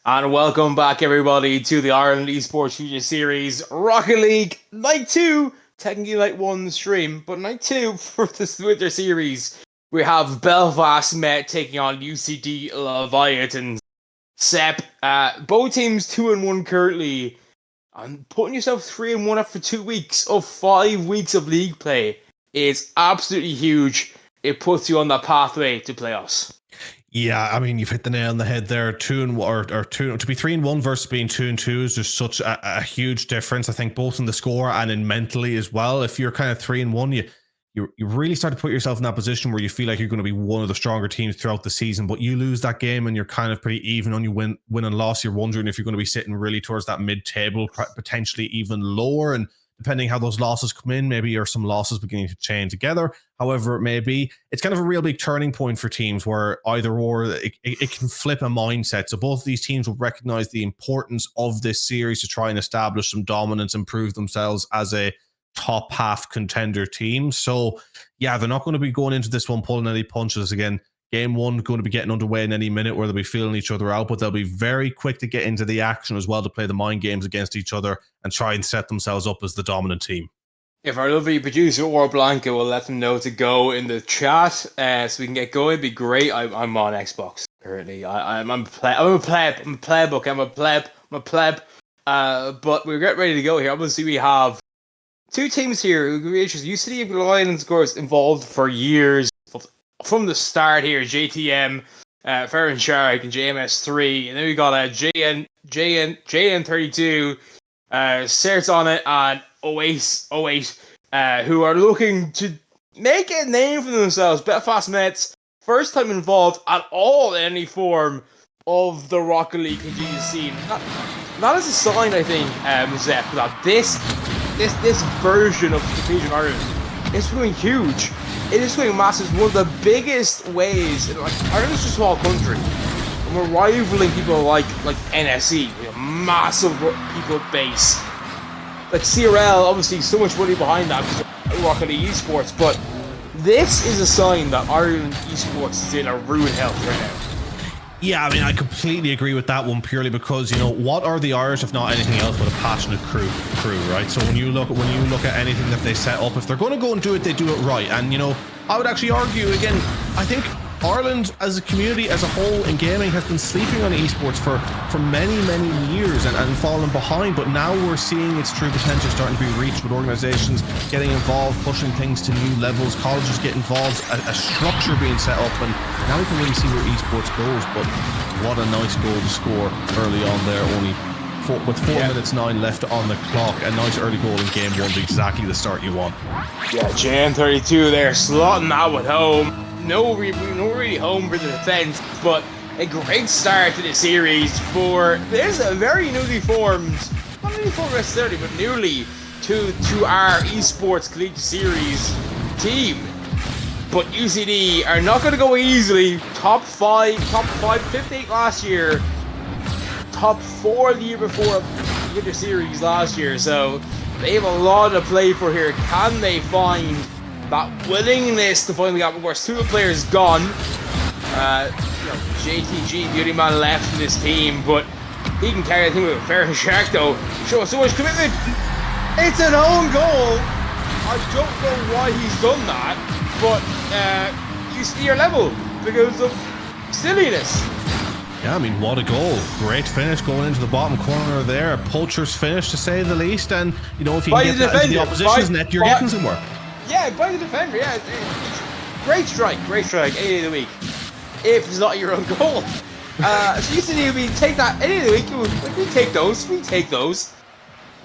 And welcome back, everybody, to the Ireland Esports Collegiate Series Rocket League Night 2. Technically Night 1 stream, but Night 2 for this winter series. We have Belfast MET taking on UCD Leviathans. Sep, both teams 2-1 currently. And putting yourself 3-1 after 2 weeks of 5 weeks of league play is absolutely huge. It puts you on that pathway to playoffs. Yeah, I mean, you've hit the nail on the head there. To be 3-1 versus being 2-2 is just such a huge difference. I think both in the score and in mentally as well. If you're kind of 3-1, you really start to put yourself in that position where you feel like you're going to be one of the stronger teams throughout the season. But you lose that game and you're kind of pretty even on your win and loss. You're wondering if you're going to be sitting really towards that mid-table, potentially even lower. And depending how those losses come in, maybe are some losses beginning to chain together. However it may be, it's kind of a real big turning point for teams where either or, it can flip a mindset. So both of these teams will recognize the importance of this series to try and establish some dominance and prove themselves as a top half contender team. So yeah, they're not going to be going into this one pulling any punches again. Game one going to be getting underway in any minute where they'll be feeling each other out, but they'll be very quick to get into the action as well to play the mind games against each other and try and set themselves up as the dominant team. If our lovely producer or Blanca will let them know to go in the chat so we can get going, it'd be great. I'm on Xbox currently. I'm a pleb. But we're getting ready to go here. Obviously, we have two teams here. UCD Leviathans, of course, involved for years. From the start here, JTM, Fair and Shark, and JMS3, and then we got JN32, Certs on it, and OAS, who are looking to make a name for themselves. Belfast MET's first time involved at all in any form of the Rocket League collegiate scene. That is a sign, I think, Zep, that this version of the collegiate Ireland is becoming huge. It is going massive. One of the biggest ways. Ireland is just a small country, and we're rivaling people like NSE, a massive people base. Like CRL, obviously, so much money behind that because Rocket League Esports. But this is a sign that Ireland Esports is in a ruined health right now. Yeah, I mean, I completely agree with that one purely because, you know, what are the Irish if not anything else but a passionate crew, right? So when you look at anything that they set up, if they're going to go and do it, they do it right. And, you know, I would actually argue, again, I think Ireland as a community as a whole in gaming has been sleeping on esports for many years and fallen behind, but now we're seeing its true potential starting to be reached with organizations getting involved, pushing things to new levels, colleges get involved, a structure being set up, and now we can really see where esports goes. But what a nice goal to score early on there, with 4 minutes 9 left on the clock. A nice early goal in game one, exactly the start you want. Yeah, JN32 there, slotting that one home. No really home for the defense, but a great start to the series for there's a very newly formed, not newly formed necessarily, but newly to our Esports Collegiate Series team. But UCD are not going to go easily. Top 5, 58 last year, top 4 the year before the series last year. So they have a lot to play for here. Can they find that willingness to finally get, of course, 2 players gone. JTG, the only man left in this team, but he can carry the thing with a Fair and Shark though. Show so much commitment. It's an own goal. I don't know why he's done that, but you see your level because of silliness. Yeah, I mean, what a goal. Great finish going into the bottom corner there. A poacher's finish, to say the least. And, you know, if you can get that into the opposition's net, you're getting somewhere. Yeah, by the defender, yeah. It's great strike, any of the week. If it's not your own goal. So UCD, we take that any of the week. We take those.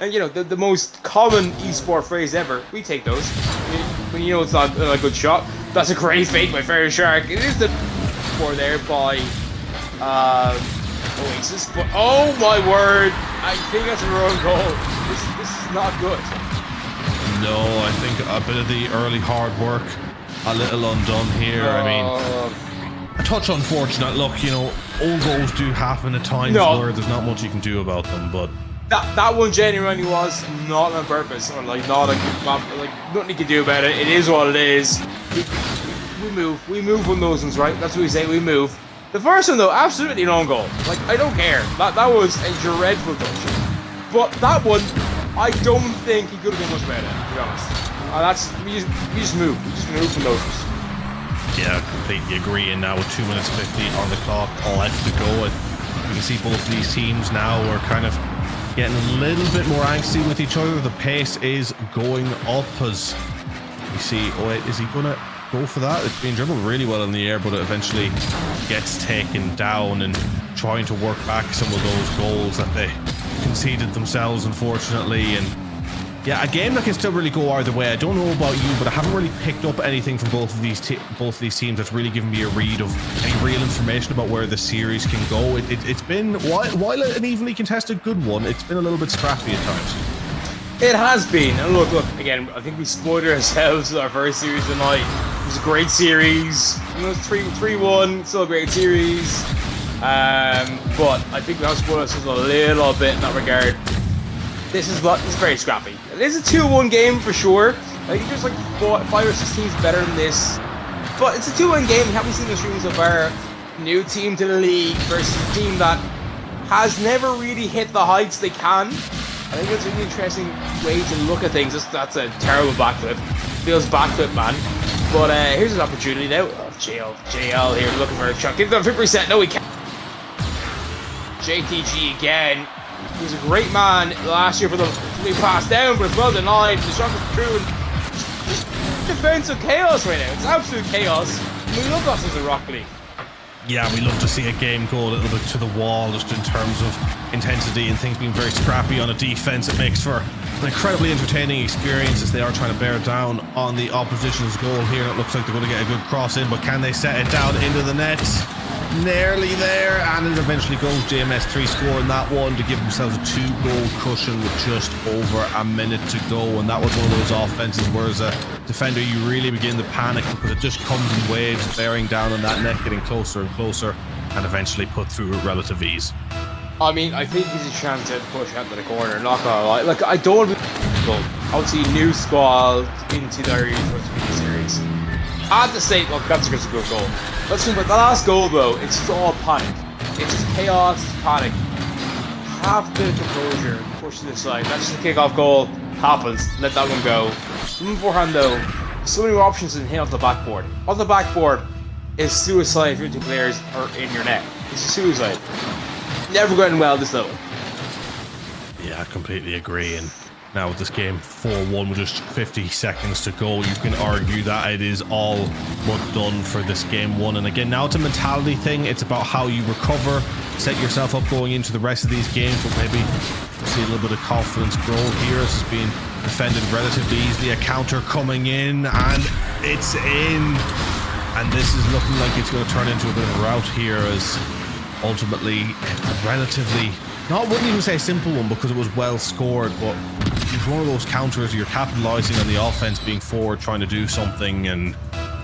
And, you know, the most common esport phrase ever, we take those. When you know it's not a good shot. That's a great fake by Fair and Shark. It is the score there by Oasis. But, oh my word, I think that's our own goal. This is not good. No, I think a bit of the early hard work, a little undone here. I mean, a touch unfortunate. Look, you know, own goals do happen at times where there's not much you can do about them, but that one genuinely was not on purpose, or like not a nothing you can do about it. It is what it is. We move on those ones, right? That's what we say. We move. The first one, though, absolutely an own goal. Like, I don't care. That was a dreadful touch. But that one, I don't think he could have done much better, to be honest. We just moved. We just moved from those. Yeah, I completely agree. And now with 2 minutes 50 on the clock, all left to go. You can see both of these teams now are kind of getting a little bit more angsty with each other. The pace is going up as you see. Oh wait, is he gonna go for that? It's being dribbled really well in the air, but it eventually gets taken down, and trying to work back some of those goals that they conceded themselves, unfortunately. And yeah, a game that can still really go either way. I don't know about you, but I haven't really picked up anything from both of these teams that's really given me a read of any real information about where the series can go. It's been, while an evenly contested good one, it's been a little bit scrappy at times. It has been. And look, again, I think we spoiled ourselves with our first series tonight. It was a great series. You know, it's 3-1, still a great series. But I think we have spoiled ourselves a little bit in that regard. This is very scrappy. It is a 2-1 game for sure. I think there's like 5 or 6 teams better than this. But it's a 2-1 game. We haven't seen the stream so far. New team to the league versus a team that has never really hit the heights they can. I think that's a really interesting way to look at things. That's a terrible backflip. Feels backflip, man. But here's an opportunity now. Oh, JL here looking for a shot. Give them 50%. No, he can't. JTG again. He was a great man last year for the pass down, but it's well denied. The shot was through. Just defensive chaos right now. It's absolute chaos. We love us as a Rock League. Yeah, we love to see a game go a little bit to the wall, just in terms of intensity and things being very scrappy on a defense. It makes for an incredibly entertaining experience as they are trying to bear down on the opposition's goal here. It looks like they're going to get a good cross in, but can they set it down into the net? Nearly there, and it eventually goes. JMS3 scoring that one to give themselves a 2-goal cushion with just over a minute to go. And that was one of those offenses where, as a defender, you really begin to panic because it just comes in waves, bearing down on that net, getting closer and closer, and eventually put through with relative ease. I mean, I think he's a chance to push out to the corner, not gonna lie. Like, I don't want to obviously new squad into the Irish Esports series. I have to say, well, that's a good goal. Let's think about the last goal, though. It's all panic. It's just chaos, it's panic. Have the composure, push to the side. That's just a kick-off goal. Happens. Let that one go. From beforehand, though, so many more options than hit off the backboard. Off the backboard is suicide if your two players are in your net. It's suicide. Never going well this level. Yeah, I completely agree. And now with this game 4-1 with just 50 seconds to go, you can argue that it is all but done for this game one. And again, now it's a mentality thing. It's about how you recover, set yourself up going into the rest of these games, but maybe see a little bit of confidence grow here. This is being defended relatively easily. A counter coming in, and it's in. And this is looking like it's going to turn into a bit of a rout here, as ultimately relatively, I wouldn't even say a simple one because it was well scored, but it's one of those counters you're capitalizing on the offense being forward, trying to do something and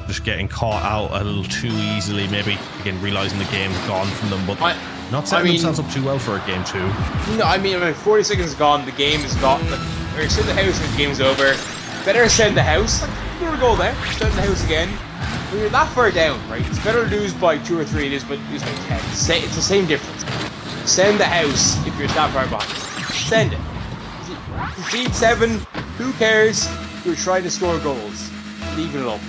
just getting caught out a little too easily, maybe again realizing the game's gone from them, but not setting themselves up too well for a game two. No, I mean 40 seconds gone, the game is gone. Or send the house and the game's over. Better send the house. Like, you're gonna go there, send the house again. When you're that far down, right? It's better to lose by 2 or 3 it is, but lose by 10. It's the same difference. Send the house if you're that far behind. Send it. Concede 7, who cares? You're trying to score goals. Leave it up.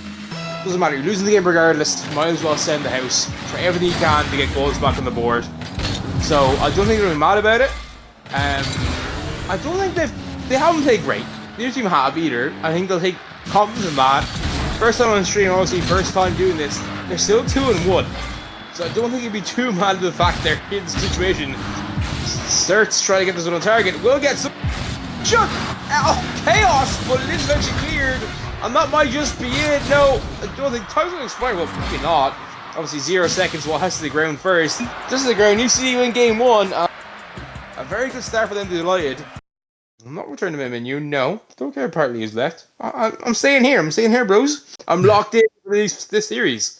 Doesn't matter, you're losing the game regardless. Might as well send the house. Try everything you can to get goals back on the board. So I don't think they're mad about it. I don't think they haven't played great. Neither team have either. I think they'll take confidence in that. First time on stream, obviously, first time doing this. They're still 2-1. So I don't think you'd be too mad at the fact they're in the situation. Certs trying to get this one on target. Will get some shot. Oh, chaos, but it is eventually cleared. And that might just be it. No, I don't think time's going to expire. Well, maybe not. Obviously, 0 seconds. Well, has to the ground first. This is the ground. UCD win game 1. A very good start for them to Delighted. I'm not returning to my menu. No, don't care. Partly is left. I'm staying here. I'm staying here, bros. I'm locked in for this series.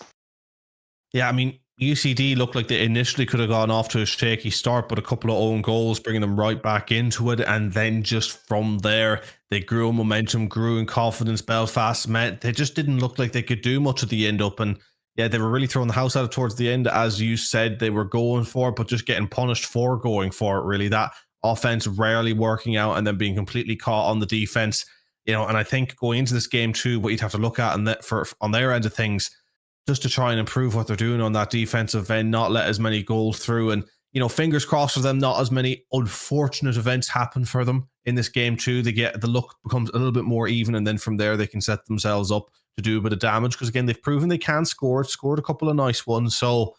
Yeah, I mean, UCD looked like they initially could have gone off to a shaky start, but a couple of own goals bringing them right back into it. And then just from there, they grew in momentum, grew in confidence. Belfast MET. They just didn't look like they could do much at the end up. And yeah, they were really throwing the house at it towards the end. As you said, they were going for it, but just getting punished for going for it, really. That offense rarely working out and then being completely caught on the defense. You know, and I think going into this game too, what you'd have to look at on their end of things, just to try and improve what they're doing on that defensive end, not let as many goals through. And, you know, fingers crossed for them, not as many unfortunate events happen for them in this game too. They get, the look becomes a little bit more even, and then from there they can set themselves up to do a bit of damage, because again, they've proven they can score. Scored a couple of nice ones, so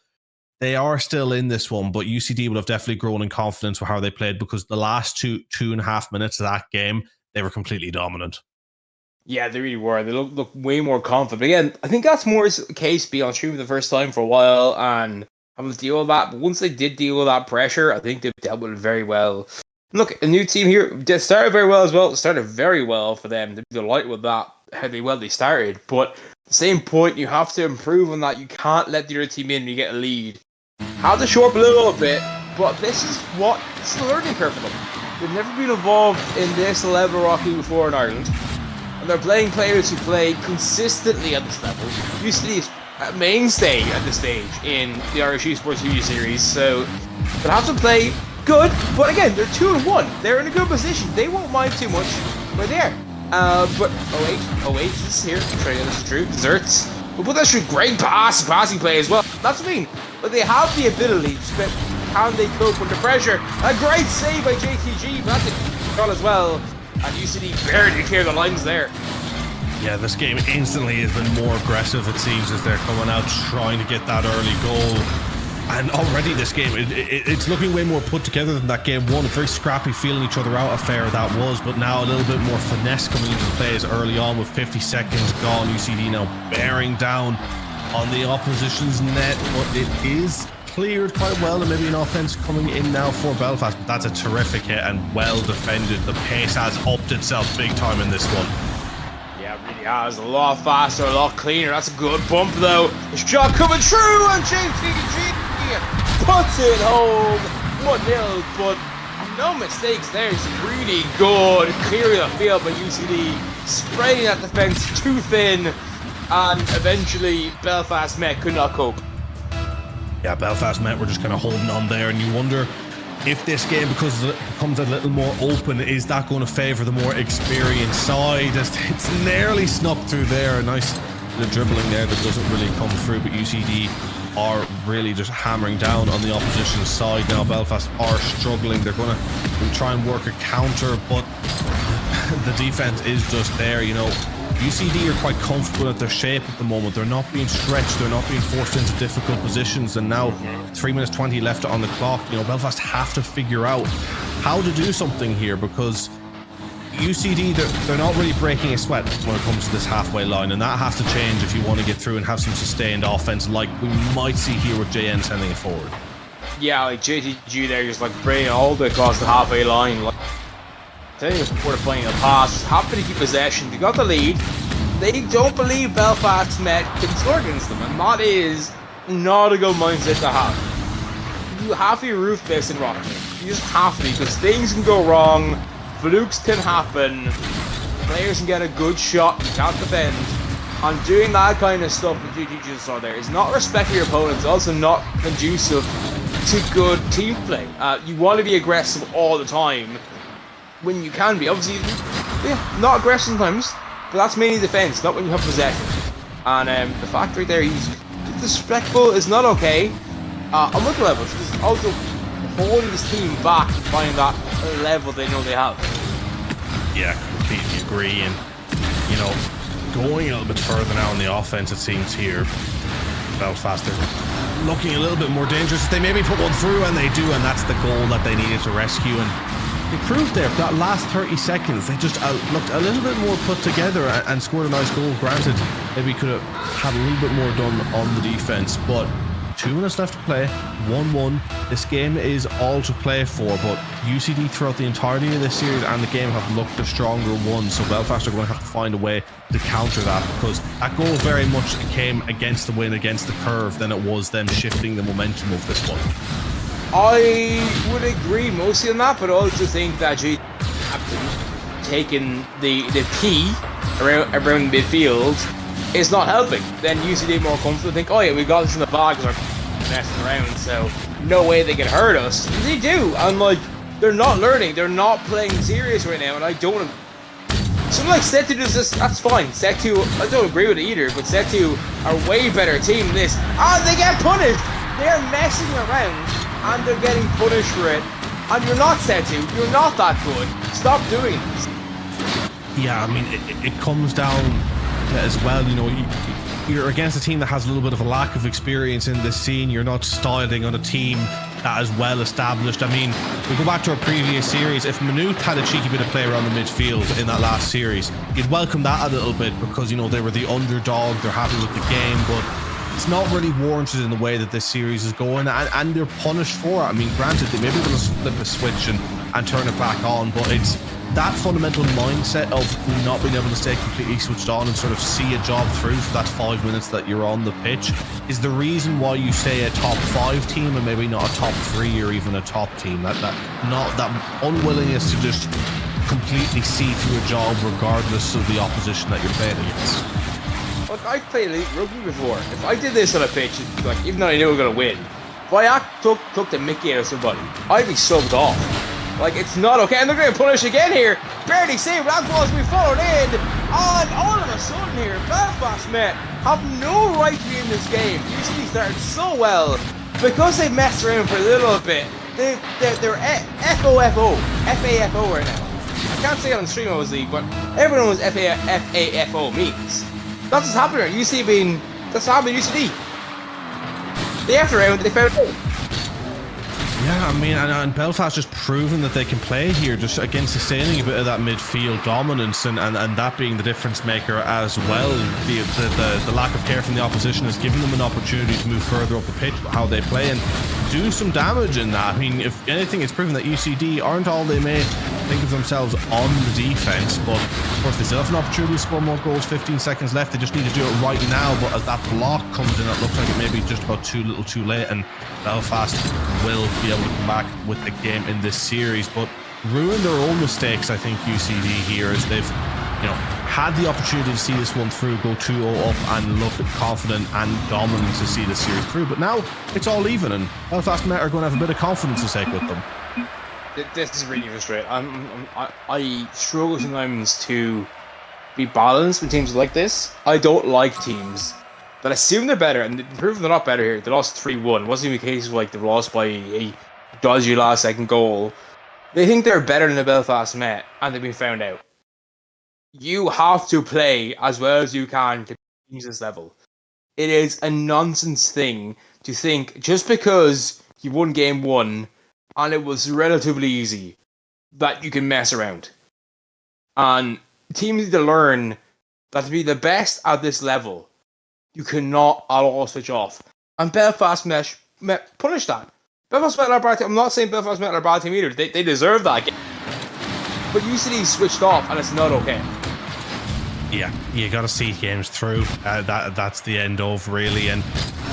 they are still in this one. But UCD will have definitely grown in confidence with how they played, because the last 2.5 minutes of that game, they were completely dominant. Yeah, they really were. They look way more confident. But again, I think that's more the case being on stream for the first time for a while and having to deal with that. But once they did deal with that pressure, I think they've dealt with it very well. Look, a new team here. They started very well as well. It started very well for them. To be delighted with that, how they started. But at the same point, you have to improve on that. You can't let the other team in when you get a lead. Have to short a little bit, but this is a learning curve for them. They've never been involved in this level of hockey before in Ireland. And they're playing players who play consistently at this level. UCD is a mainstay at this stage in the Irish Esports Collegiate Series, so they'll have to play good. But again, they're 2-1. They're in a good position. They won't mind too much. We're there. But oh wait, this is here. Try to get this through. Desserts. We'll put that through. Great passing play as well. That's what I mean. But they have the ability to spend. Can they cope under pressure? A great save by JTG, but that's a goal as well. And UCD barely clear the lines there. Yeah, this game instantly has been more aggressive, it seems, as they're coming out trying to get that early goal. And already this game, it's looking way more put together than that game one. A very scrappy, feeling each other out affair that was, but now a little bit more finesse coming into the plays early on with 50 seconds gone. UCD now bearing down on the opposition's net, but it is cleared quite well, and maybe an offense coming in now for Belfast, but that's a terrific hit and well defended. The pace has upped itself big time in this one. Yeah, it really has. A lot faster, a lot cleaner. That's a good bump though. The shot coming through, and JTG puts it home. 1-0, but no mistakes there. It's really good clearing the field by UCD, spraying that defense too thin, and eventually Belfast MET could not cope. Yeah, Belfast MET were just kind of holding on there, and you wonder if this game becomes a little more open, is that going to favour the more experienced side? It's nearly snuck through there. A nice dribbling there that doesn't really come through, but UCD are really just hammering down on the opposition side now. Belfast are struggling. They're going to try and work a counter, but the defense is just there, you know. UCD are quite comfortable at their shape at the moment. They're not being stretched. They're not being forced into difficult positions. And now 3 minutes 20 left on the clock. You know, Belfast have to figure out how to do something here, because UCD, they're not really breaking a sweat when it comes to this halfway line. And that has to change if you want to get through and have some sustained offense like we might see here with JN sending it forward. Yeah, like JTG there, just like bringing it all the way across the halfway line. Like, telling us before they're playing a pass, just happy to keep possession. They got the lead. They don't believe Belfast MET can score against them, and that is not a good mindset to have. You have to roof this in Rocket. You just have to, because things can go wrong, flukes can happen, players can get a good shot, you can't defend. And doing that kind of stuff that GT just saw there is not respecting your opponents, it's also not conducive to good team play. You want to be aggressive all the time, when you can be. Obviously, yeah, not aggressive sometimes, but that's mainly defense, not when you have possession. And the fact right there, he's disrespectful is not okay. On multiple levels, he's also holding his team back to find that level they know they have. Yeah, completely agree. And, you know, going a little bit further now on the offense, it seems here, Belfast are looking a little bit more dangerous. They maybe put one through, and they do, and that's the goal that they needed to rescue. And they proved there for that last 30 seconds, they just looked a little bit more put together and scored a nice goal. Granted, maybe could have had a little bit more done on the defense, but 2 minutes left to play, 1-1. This game is all to play for, but UCD throughout the entirety of this series and the game have looked the stronger one, so Belfast are going to have to find a way to counter that, because that goal very much came against the wind, against the curve, than it was them shifting the momentum of this one. I would agree mostly on that, but I also think that G have taken the key around midfield it's not helping. Then UCD more comfortable, think, oh yeah, we got this in the bag because we're messing around, so no way they can hurt us. And they do, and like, they're not learning, they're not playing serious right now, and I don't. Something like Set2 does this, that's fine. Set2, I don't agree with it either, but Set2 are a way better team than this. And they get punished! They're messing around, and they're getting punished for it. And you're not Set2, you're not that good. Stop doing this. Yeah, I mean, it comes down as well, you know, you're against a team that has a little bit of a lack of experience in this scene. You're not styling on a team that is well established. I mean, we go back to our previous series. If Maynooth had a cheeky bit of play around the midfield in that last series, you'd welcome that a little bit because, you know, they were the underdog, they're happy with the game, but it's not really warranted in the way that this series is going, and they're punished for it. I mean, granted, they maybe going to flip a switch and turn it back on, but it's that fundamental mindset of not being able to stay completely switched on and sort of see a job through for that 5 minutes that you're on the pitch is the reason why you stay a top 5 team and maybe not a top 3 or even a top team. That unwillingness to just completely see through a job regardless of the opposition that you're playing against. Look, I played elite rugby before. If I did this on a pitch, like, even though I knew we were going to win, if I took the mickey out of somebody, I'd be subbed off. Like, it's not okay, and they're going to punish again here. Barely saved, that ball's been followed in. And all of a sudden here, Belfast MET have no right to be in this game. UCD started so well. Because they messed around for a little bit, they're FAFO right now. I can't say it on stream, obviously, but everyone knows FAFO means. That's what's happening here. UCD being, that's what happened to UCD. They after round, they found out. Yeah, I mean, and Belfast just proven that they can play here, just again sustaining a bit of that midfield dominance, and that being the difference maker as well. The lack of care from the opposition has given them an opportunity to move further up the pitch, how they play, and do some damage in that. I mean, if anything, it's proven that UCD aren't all they may think of themselves on the defense, but of course they still have an opportunity to score more goals. 15 seconds left, they just need to do it right now, but as that block comes in, it looks like it may be just about too little too late, and Belfast will be able to come back with the game in this series, but ruin their own mistakes, I think, UCD here, as they've, you know, had the opportunity to see this one through, go 2-0 up and look confident and dominant to see the series through, but now it's all even, and Belfast MET are going to have a bit of confidence to take with them. This is really frustrating. I struggle sometimes to be balanced with teams like this. I don't like teams that assume they're better, and they've proven they're not better here. They lost 3-1. It wasn't even a case of like they lost by a dodgy last second goal. They think they're better than the Belfast MET, and they've been found out. You have to play as well as you can to reach this level. It is a nonsense thing to think just because you won game 1 and it was relatively easy that you can mess around. And teams need to learn that to be the best at this level, you cannot at all switch off. And Belfast MET punish that. Belfast MET are a bad team. I'm not saying Belfast MET are a bad team either. They deserve that game. But UCD switched off, and it's not okay. Yeah, you got to see games through. That's the end of, really, and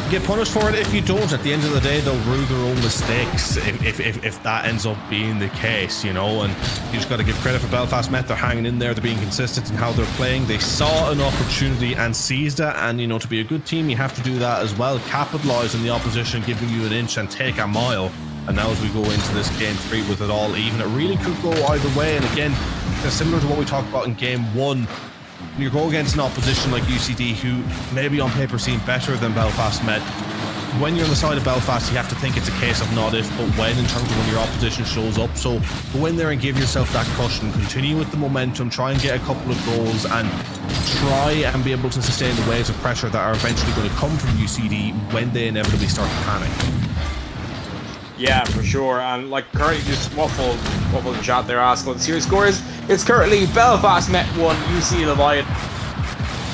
you get punished for it if you don't. At the end of the day, they'll rue their own mistakes if that ends up being the case, you know. And you just got to give credit for Belfast MET. They're hanging in there. They're being consistent in how they're playing. They saw an opportunity and seized it. And, you know, to be a good team, you have to do that as well. Capitalize on the opposition giving you an inch and take a mile. And now as we go into this game 3 with it all even, it really could go either way. And again, similar to what we talked about in game 1, you go against an opposition like UCD, who maybe on paper seem better than Belfast MET. When you're on the side of Belfast, you have to think it's a case of not if, but when, in terms of when your opposition shows up. So go in there and give yourself that cushion, continue with the momentum, try and get a couple of goals, and try and be able to sustain the waves of pressure that are eventually going to come from UCD when they inevitably start to panic. Yeah, for sure. And like currently, just waffle in the chat there asking what the series score is. It's currently Belfast MET 1, UCD Leviathans.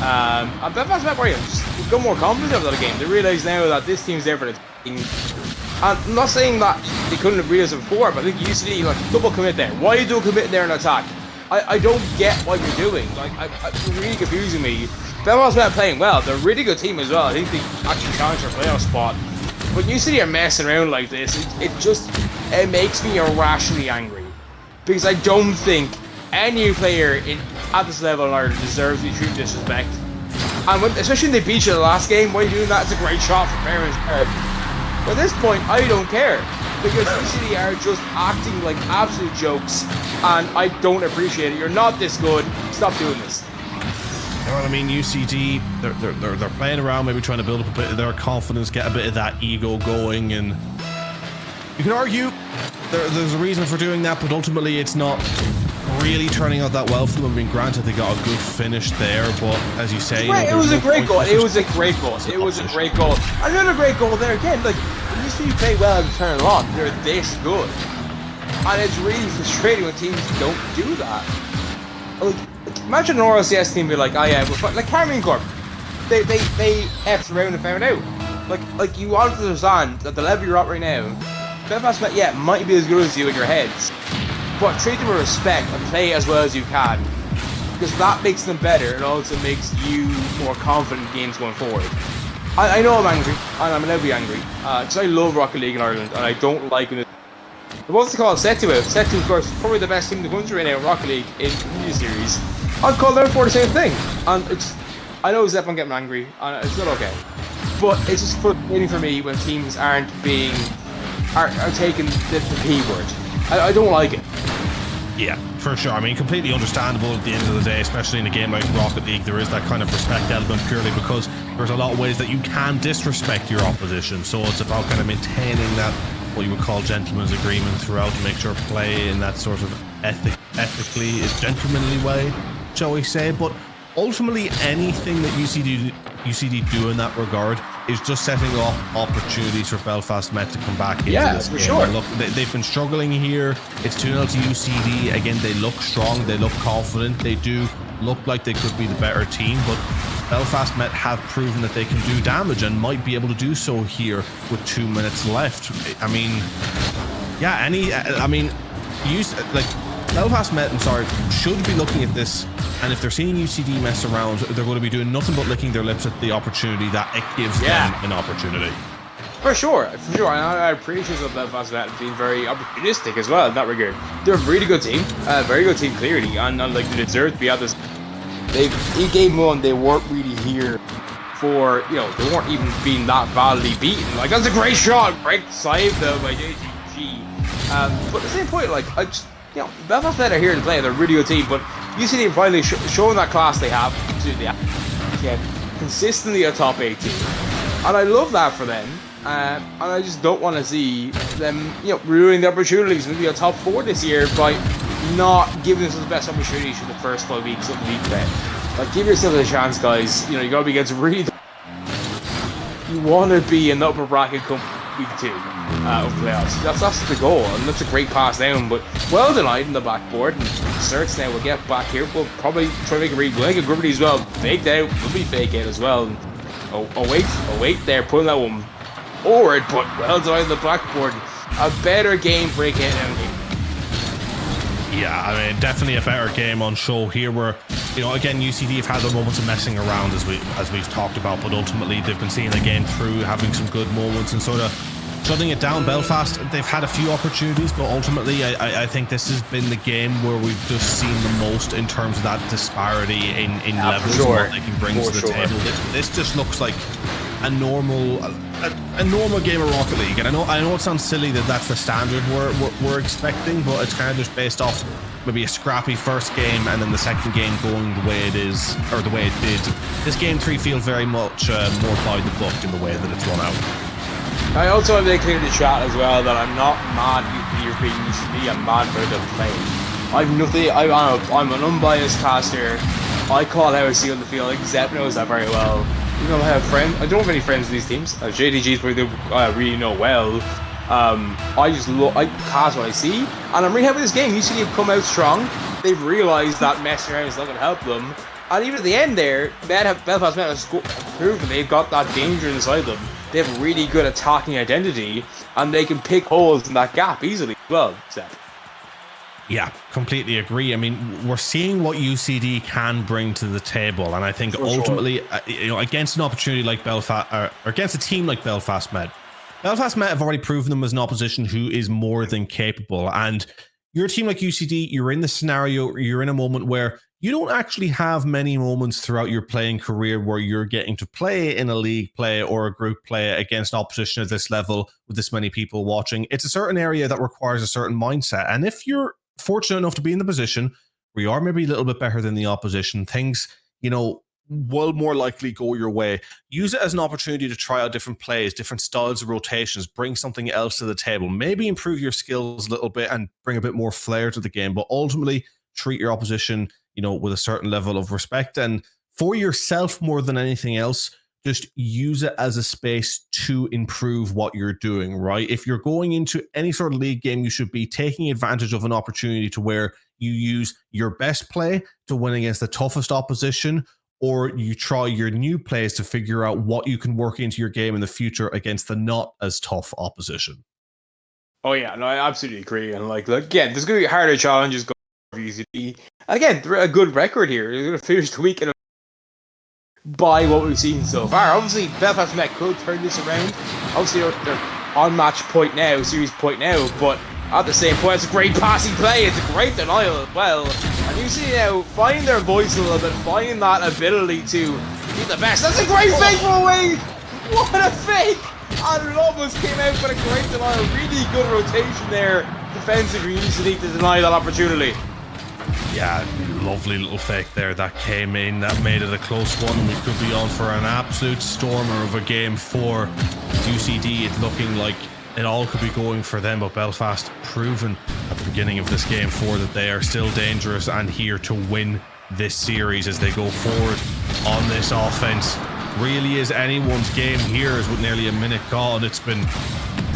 And Belfast MET just got more confidence over that game. They realise now that this team's there for the team. And I'm not saying that they couldn't have realised it before, but I think UCD like double commit there. Why are you double committing there in attack? I don't get what you're doing. Like it's really confusing me. Belfast MET playing well. They're a really good team as well. I think they actually challenged for a playoff spot. When UCD are messing around like this, it makes me irrationally angry. Because I don't think any player at this level in Ireland deserves to be treated with disrespect. And especially when they beat you in the last game, why are you doing that? It's a great shot from Aaron's part. But at this point, I don't care. Because UCD are just acting like absolute jokes. And I don't appreciate it. You're not this good. Stop doing this. You know what I mean? UCD, they're playing around, maybe trying to build up a bit of their confidence, get a bit of that ego going, and you can argue there's a reason for doing that, but ultimately it's not really turning out that well for them. I mean, granted, they got a good finish there, but as you say, it was a great goal. It was a great goal. It was a great goal. Another great goal there again. Like, UCD play well and turn it on. They're this good, and it's really frustrating when teams don't do that. Like, imagine an RLCS team be like, oh yeah, we're like Carmine Corp. They effed around and found out. Like you want to understand that the level you're at right now, Belfast MET, yeah, might be as good as you in your heads, but treat them with respect and play as well as you can, because that makes them better and also makes you more confident in games going forward. I know I'm angry, and I'm allowed to be angry, because I love Rocket League in Ireland, and I don't like when what's they call Setu out. Setu, of course, probably the best team in the country right now in Rocket League in the series. I'd call them for the same thing, and it's. I know Zep, I'm getting angry, and it's not okay, but it's just frustrating for me when teams aren't being are taking the P word. I don't like it. Yeah, for sure. I mean, completely understandable at the end of the day, especially in a game like Rocket League. There is that kind of respect element purely because there's a lot of ways that you can disrespect your opposition. So it's about kind of maintaining that, what you would call gentleman's agreement throughout, to make sure play in that sort of ethically is gentlemanly way, shall we say. But ultimately, anything that UCD do in that regard is just setting off opportunities for Belfast MET to come back into this game. Sure. Look, they've been struggling here. It's 2-0 to UCD. Again, they look strong. They look confident. They do look like they could be the better team, but Belfast MET have proven that they can do damage and might be able to do so here with 2 minutes left. I mean, yeah, Belfast MET, I'm sorry, should be looking at this, and if they're seeing UCD mess around, they're going to be doing nothing but licking their lips at the opportunity that it gives them an opportunity. For sure. And I appreciate that Belfast MET being very opportunistic as well in that regard. They're a really good team, very good team clearly, and like they deserve to be at this. In game one, they weren't really here for, they weren't even being that badly beaten. Like, that's a great shot, great save though by JTG. But at the same point, like, Belfast MET are here to play. They're a really good team, but UCD finally showing that class they have consistently a top 8 team, and I love that for them. And I just don't want to see them, ruining the opportunities to be a top 4 this year by not giving us the best opportunities for the first 5 weeks of the league play. Like, give yourself a chance, guys. You gotta be against really. You want to be in the upper bracket come week 2 of playoffs. That's the goal, and that's a great pass down. But well denied in the backboard. And Certs now will get back here. We'll probably try to make a read. We'll make a Gravity as well. Faked out. Will be fake out as well. And, wait there, pulling that one forward, but well denied in the backboard. A better game break out down here. Yeah, I mean, definitely a better game on show here where, again, UCD have had their moments of messing around as we've talked about, but ultimately they've been seeing the game through, having some good moments and sort of shutting it down. Belfast, they've had a few opportunities, but ultimately I think this has been the game where we've just seen the most in terms of that disparity in levels and what they can bring to the table. This just looks like a normal game of Rocket League, and I know it sounds silly that that's the standard we're expecting, but it's kind of just based off maybe a scrappy first game and then the second game going the way it is, or the way it did. This game 3 feels very much more by the book in the way that it's run out. I also want to make clear in the chat as well that I'm not mad you're being UCD. I'm mad for them playing. I'm an unbiased caster. I call how I see on the field. Like Zep knows that very well. I have friends. I don't have any friends in these teams. JDG's probably really know well. I cast what I see, and I'm really happy with this game. UCD have come out strong. They've realised that messing around is not going to help them, and even at the end there, Belfast MET has proven they've got that danger inside them. They have a really good attacking identity, and they can pick holes in that gap easily as well. Zep. Yeah, completely agree. I mean, we're seeing what UCD can bring to the table, and I think ultimately, against an opportunity like Belfast, or against a team like Belfast MET have already proven them as an opposition who is more than capable. And you're a team like UCD, you're in the scenario, you're in a moment where you don't actually have many moments throughout your playing career where you're getting to play in a league play or a group play against opposition at this level with this many people watching. It's a certain area that requires a certain mindset. And if you're fortunate enough to be in the position where you are maybe a little bit better than the opposition, things, will more likely go your way. Use it as an opportunity to try out different plays, different styles of rotations, bring something else to the table, maybe improve your skills a little bit and bring a bit more flair to the game, but ultimately treat your opposition, with a certain level of respect. And for yourself more than anything else, just use it as a space to improve what you're doing, right? If you're going into any sort of league game, you should be taking advantage of an opportunity to where you use your best play to win against the toughest opposition, or you try your new plays to figure out what you can work into your game in the future against the not as tough opposition. Oh yeah, no, I absolutely agree. And again, there's going to be harder challenges going for UCD. Again, they're a good record here. They're going to finish the weekend by what we've seen so far. Obviously, Belfast MET could turn this around. Obviously, they're on match point now, series point now, but at the same point, it's a great passing play. It's a great denial as well. And you see now, finding their voice a little bit, finding that ability to be the best. That's a great fake for Wade! What a fake! And Lobos came out with a great denial. Really good rotation there, defensively, UCD to deny that opportunity. Yeah, lovely little fake there that came in. That made it a close one. We could be on for an absolute stormer of a game for UCD. It looking like it all could be going for them, but Belfast proven at the beginning of this game 4 that they are still dangerous and here to win this series as they go forward on this offense. Really is anyone's game here, as with nearly a minute gone. It's been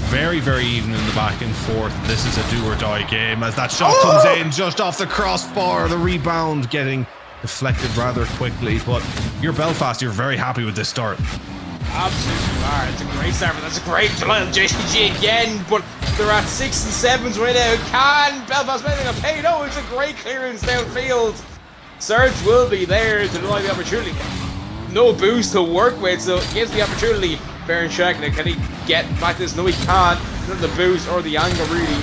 very, very even in the back and forth. This is a do or die game as that shot comes in just off the crossbar. The rebound getting deflected rather quickly, but you're Belfast, you're very happy with this start. Absolutely are. It's a great start, but that's a great denial. JCG again, but they're at 6 and 7s right now. Can Belfast make a pay? No, it's a great clearance downfield. Surge will be there to deny the opportunity. No boost to work with, so it gives the opportunity. Baron check. Now, can he get back this? No, he can't. Not the boost or the angle, really.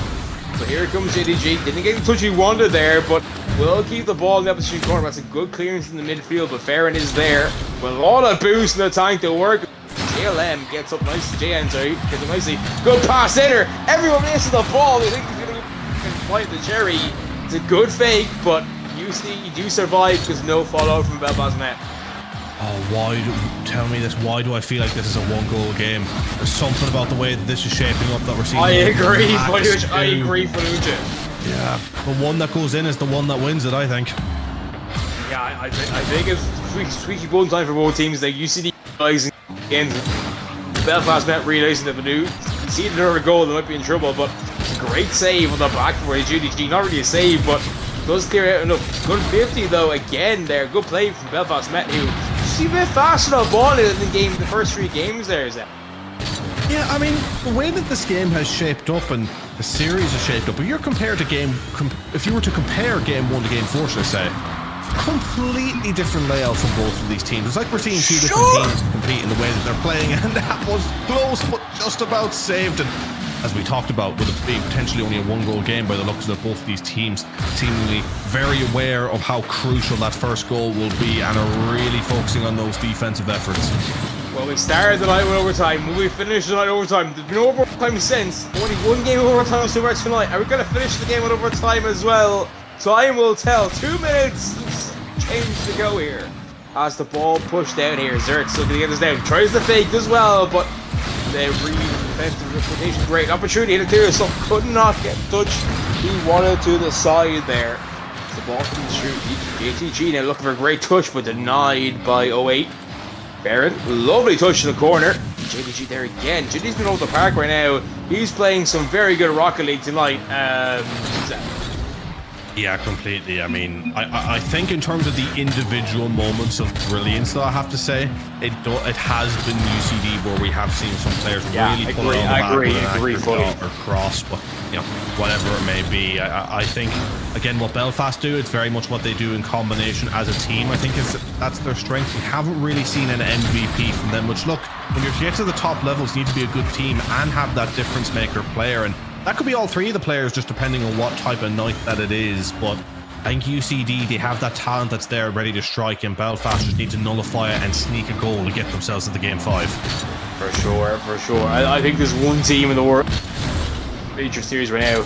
So here comes JDG. Didn't get the touch he wanted there, but will keep the ball in the opposition corner. That's a good clearance in the midfield, but Farron is there with a lot of boost in the tank to work. JLM gets up nicely. Gets up nicely. Good pass in. Everyone misses the ball. They think he's going to fight the cherry. It's a good fake, but UCD do survive because no fallout from Belfast MET. Tell me this, why do I feel like this is a 1-goal game? There's something about the way that this is shaping up that we're seeing. I agree, Faluja. Yeah, the one that goes in is the one that wins it, I think. Yeah, I think it's squeaky bum time for both teams. Like UCD realizing again, Belfast MET realizing that Manu see another goal, they might be in trouble, but it's a great save on the back for JDG. Not really a save, but does clear out enough. Good 50 though, again there. Good play from Belfast MET, who see a bit faster on the ball in the first 3 games there, is it? Yeah, I mean, the way that this game has shaped up and the series has shaped up, if you were to compare game 1 to game 4, should I say, completely different layouts from both of these teams. It's like we're seeing 2 different teams compete in the way that they're playing, and that was close, but just about saved. And as we talked about, with it being potentially only a 1-goal game by the looks of both of these teams, seemingly very aware of how crucial that first goal will be and are really focusing on those defensive efforts. Well, we started the night with overtime. Will we finish the night overtime? There's been overtime since. Only 1 game of overtime so far tonight. Are we going to finish the game with overtime as well? Time will tell. 2 minutes change to go here. As the ball pushed down here, Zert's still going to get this down. Tries the fake as well, but they read defensive reputation. Great opportunity to do so. Could not get touched. He wanted to the side there. The ball comes through. JTG now looking for a great touch, but denied by 08. Baron, lovely touch to the corner. JDG there again. JDG's been over the park right now. He's playing some very good Rocket League tonight. Yeah, completely. I mean, I think in terms of the individual moments of brilliance, though, I have to say, it has been UCD where we have seen some players really pull it on the back with an accurate or cross, but whatever it may be. I think, again, what Belfast do, it's very much what they do in combination as a team. I think that's their strength. We haven't really seen an MVP from them, which, look, when you get to the top levels, you need to be a good team and have that difference maker player, and that could be all 3 of the players, just depending on what type of night that it is. But I think UCD, they have that talent that's there ready to strike, and Belfast just need to nullify it and sneak a goal to get themselves to the game 5. For sure, for sure. I think there's one team in the world major series right now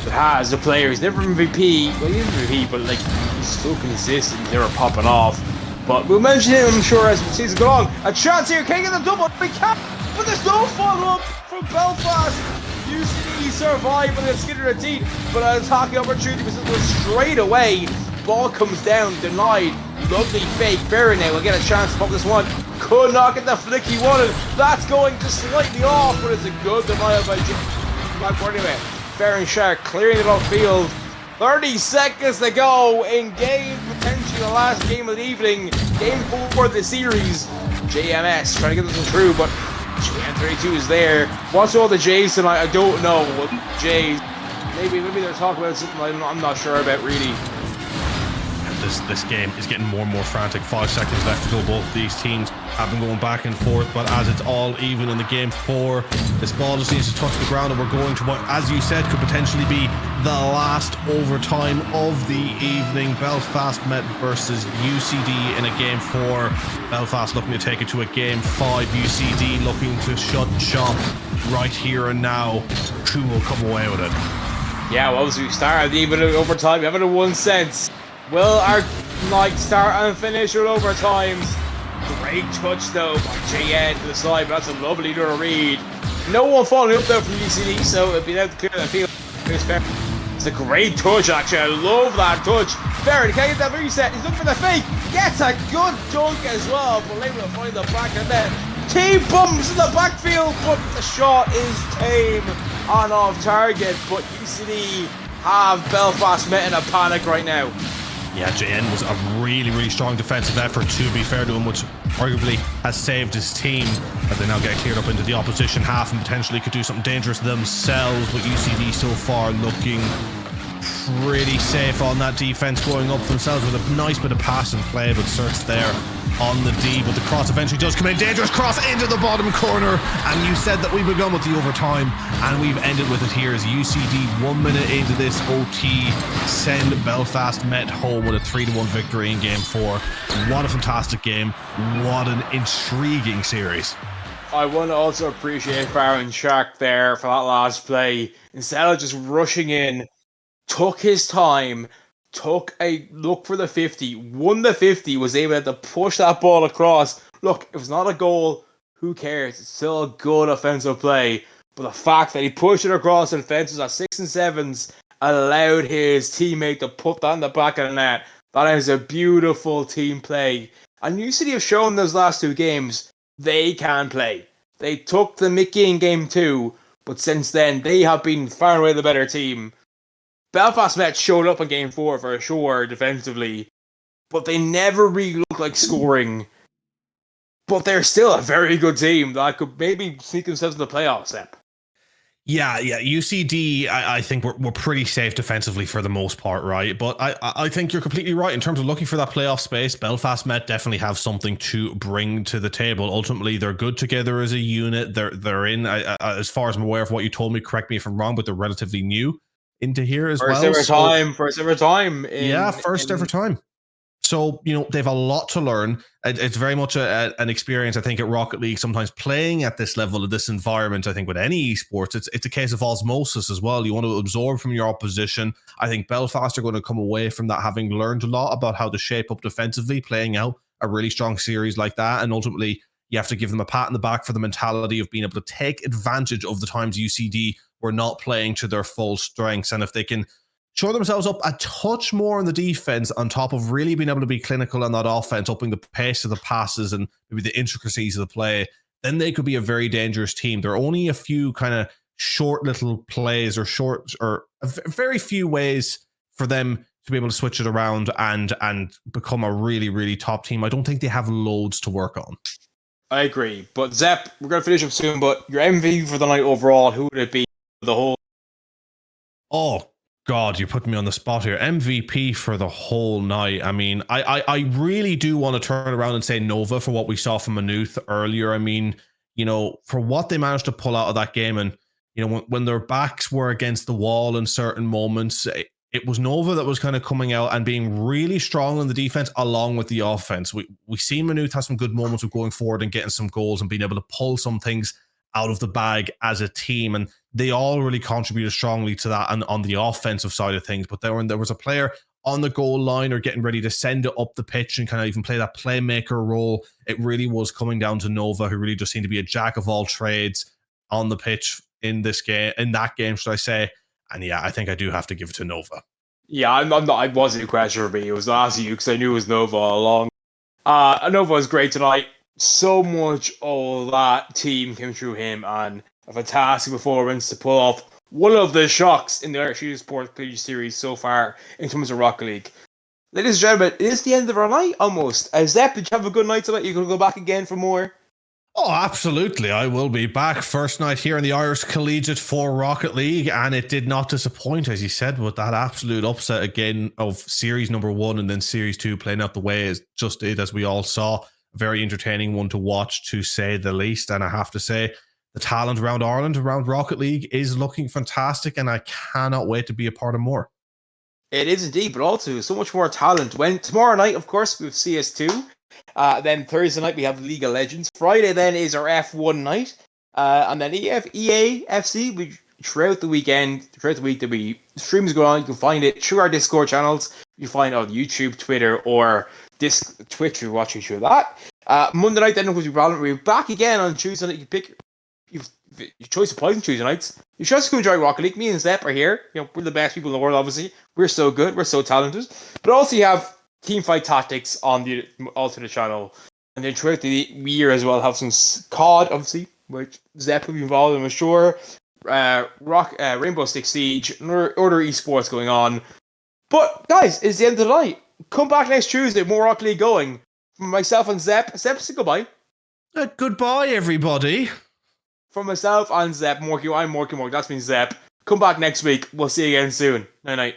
that has the players. Never MVP, well, he's MVP, but like he's so consistent, he's never popping off. But we'll mention him, I'm sure, as the season goes along. A chance here, can't get the double. We can't, but there's no follow-up from Belfast. UCD survive with a skin of the teeth, but an attacking opportunity was straight away. Ball comes down, denied. Lovely fake. Barry now will get a chance to pop this one. Could not get the flick he wanted. That's going just slightly off, but it's a good denial by anyway. Baron Shark clearing it off field. 30 seconds to go in game, potentially the last game of the evening. Game 4 of the series. JMS trying to get this one through, but JM32 is there. What's all the J's tonight? I don't know. What J's? Maybe they're talking about something I'm not sure about really. This game is getting more and more frantic. 5 seconds left to go. Both these teams have been going back and forth, but as it's all even in the game 4, this ball just needs to touch the ground, and we're going to what, as you said, could potentially be the last overtime of the evening. Belfast MET versus UCD in a game 4. Belfast looking to take it to a game 5. UCD looking to shut shop right here and now. Who will come away with it? Yeah, well, as we start even overtime, we haven't won since. Will our night start and finish with overtimes? Great touch though by JN to the side, but that's a lovely little read. No one following up though from UCD, so it'd be out to clear that field. It's a great touch actually, I love that touch. Barry can't get that reset, he's looking for the fake, gets a good dunk as well, but able to find the back of net. Team bumps in the backfield, but the shot is tame and off target, but UCD have Belfast MET in a panic right now. Yeah, JN was a really, really strong defensive effort, to be fair to him, which arguably has saved his team as they now get cleared up into the opposition half and potentially could do something dangerous themselves. But UCD so far looking pretty safe on that defense, going up themselves with a nice bit of pass and play, but Cert's there on the D, but the cross eventually does come in. Dangerous cross into the bottom corner, and you said that we've begun with the overtime and we've ended with it here as UCD 1 minute into this OT send Belfast MET home with a 3-1 victory in game 4. What a fantastic game, what an intriguing series. I want to also appreciate Baron Shark there for that last play. Instead of just rushing in, took his time, took a look for the 50, won the 50, was able to push that ball across. Look, if it's not a goal, who cares? It's still a good offensive play. But the fact that he pushed it across and fences at 6 and 7s allowed his teammate to put that in the back of the net. That is a beautiful team play. And UCD have shown those last 2 games they can play. They took the Mickey in game 2, but since then they have been far and away the better team. Belfast MET showed up in game 4 for sure defensively, but they never really looked like scoring. But they're still a very good team that could maybe sneak themselves in the playoffs, Sepp. Yeah, UCD, I think we're pretty safe defensively for the most part, right? But I think you're completely right in terms of looking for that playoff space. Belfast MET definitely have something to bring to the table. Ultimately, they're good together as a unit. They're in, as far as I'm aware of what you told me, correct me if I'm wrong, but they're relatively new into here as First well. ever time. First ever time. First ever time. So, you know, they've a lot to learn. It's very much an experience, I think, at Rocket League, sometimes playing at this level of this environment. I think with any esports, it's a case of osmosis as well. You want to absorb from your opposition. I think Belfast are going to come away from that having learned a lot about how to shape up defensively, playing out a really strong series like that. And ultimately, you have to give them a pat in the back for the mentality of being able to take advantage of the times UCD were not playing to their full strengths. And if they can show themselves up a touch more on the defense on top of really being able to be clinical on that offense, upping the pace of the passes and maybe the intricacies of the play, then they could be a very dangerous team. There are only a few kind of short little plays or very few ways for them to be able to switch it around and become a really, really top team. I don't think they have loads to work on. I agree. But Zep, we're going to finish up soon, but your MVP for the night overall, who would it be for the whole? Oh, God, you're putting me on the spot here. MVP for the whole night. I mean, I really do want to turn around and say Nova for what we saw from Manuth earlier. I mean, you know, for what they managed to pull out of that game, and, you know, when their backs were against the wall in certain moments, it was Nova that was kind of coming out and being really strong on the defense along with the offense. We seen Maynooth have some good moments of going forward and getting some goals and being able to pull some things out of the bag as a team, and they all really contributed strongly to that and on the offensive side of things. But then when there was a player on the goal line or getting ready to send it up the pitch and kind of even play that playmaker role, it really was coming down to Nova, who really just seemed to be a jack of all trades on the pitch in that game, should I say. And yeah, I think I do have to give it to Nova. Yeah, I'm not. It wasn't a question for me. It was not you because I knew it was Nova all along. Nova was great tonight. So much of that team came through him, and a fantastic performance to pull off one of the shocks in the Irish Esports Collegiate Series so far in terms of Rocket League. Ladies and gentlemen, it is the end of our night almost. Zep, did you have a good night tonight? You gonna go back again for more? Oh, absolutely. I will be back. First night here in the Irish Collegiate for Rocket League, and it did not disappoint, as you said, with that absolute upset again of Series number 1 and then Series 2 playing out the way as just it, as we all saw. A very entertaining one to watch, to say the least. And I have to say, the talent around Ireland, around Rocket League, is looking fantastic, and I cannot wait to be a part of more. It is indeed, but also so much more talent. When tomorrow night, of course, we have CS2. Then Thursday night we have League of Legends. Friday then is our F1 night, and then EA FC. We throughout the week there'll be streams going on. You can find it through our Discord channels. You find it on YouTube, Twitter, or Twitch. You're watching through that. Monday night then because we're back again on Tuesday night. You can pick your choice of plays on Tuesday nights. You should also enjoy Rocket League. Me and Zep are here. We're the best people in the world. Obviously, we're so good. We're so talented. But also you have Teamfight Tactics on the alternate channel, and then throughout the year as well have some COD, obviously, which Zep will be involved in, I'm sure. Rainbow Six Siege, Order Esports going on. But guys, it's the end of the night. Come back next Tuesday, more Rocket League going. From myself and Zep, say goodbye. Goodbye, everybody. From myself and Zep, I'm Morky. That's been Zep. Come back next week. We'll see you again soon. Night night.